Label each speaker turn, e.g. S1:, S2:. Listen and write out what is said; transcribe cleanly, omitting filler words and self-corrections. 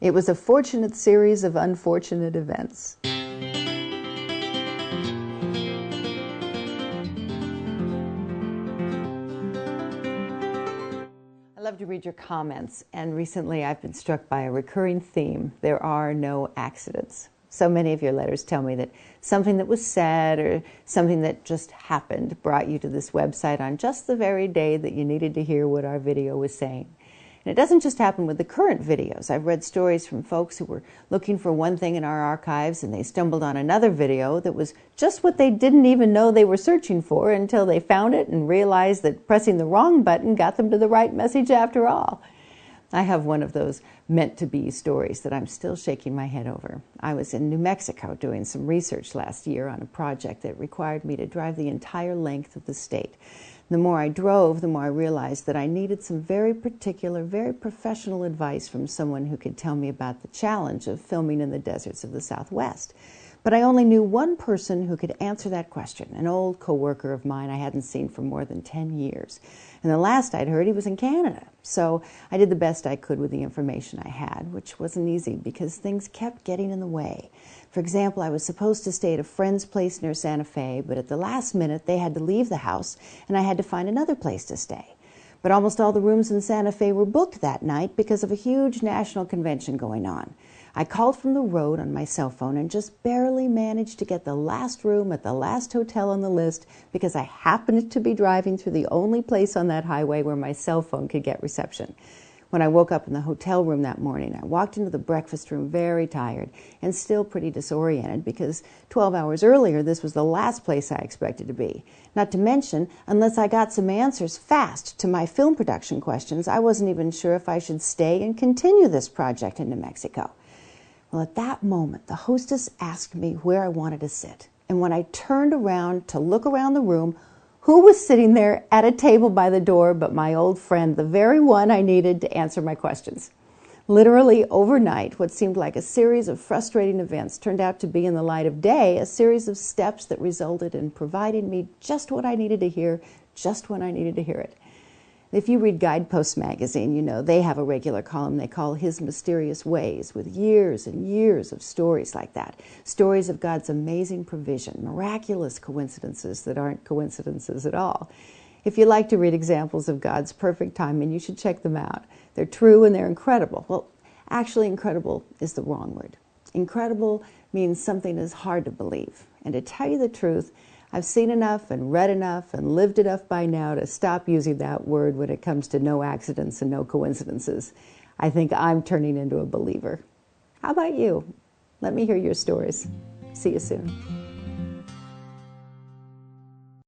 S1: It was a fortunate series of unfortunate events. I love to read your comments, and recently I've been struck by a recurring theme. There are no accidents. So many of your letters tell me that something that was said or something that just happened brought you to this website on just the very day that you needed to hear what our video was saying. And it doesn't just happen with the current videos. I've read stories from folks who were looking for one thing in our archives and they stumbled on another video that was just what they didn't even know they were searching for until they found it and realized that pressing the wrong button got them to the right message after all. I have one of those meant-to-be stories that I'm still shaking my head over. I was in New Mexico doing some research last year on a project that required me to drive the entire length of the state. The more I drove, the more I realized that I needed some very particular, very professional advice from someone who could tell me about the challenge of filming in the deserts of the Southwest. But I only knew one person who could answer that question, an old coworker of mine I hadn't seen for more than 10 years. And the last I'd heard, he was in Canada. So I did the best I could with the information I had, which wasn't easy because things kept getting in the way. For example, I was supposed to stay at a friend's place near Santa Fe, but at the last minute they had to leave the house and I had to find another place to stay. But almost all the rooms in Santa Fe were booked that night because of a huge national convention going on. I called from the road on my cell phone and just barely managed to get the last room at the last hotel on the list because I happened to be driving through the only place on that highway where my cell phone could get reception. When I woke up in the hotel room that morning, I walked into the breakfast room very tired and still pretty disoriented because 12 hours earlier this was the last place I expected to be. Not to mention, unless I got some answers fast to my film production questions, I wasn't even sure if I should stay and continue this project in New Mexico. Well, at that moment, the hostess asked me where I wanted to sit. And when I turned around to look around the room, who was sitting there at a table by the door but my old friend, the very one I needed to answer my questions? Literally overnight, what seemed like a series of frustrating events turned out to be, in the light of day, a series of steps that resulted in providing me just what I needed to hear, just when I needed to hear it. If you read Guidepost magazine, you know they have a regular column they call His Mysterious Ways, with years and years of stories like that. Stories of God's amazing provision, miraculous coincidences that aren't coincidences at all. If you like to read examples of God's perfect timing, you should check them out. They're true and they're incredible. Well, actually, incredible is the wrong word. Incredible means something is hard to believe. And to tell you the truth, I've seen enough and read enough and lived enough by now to stop using that word when it comes to no accidents and no coincidences. I think I'm turning into a believer. How about you? Let me hear your stories. See you soon.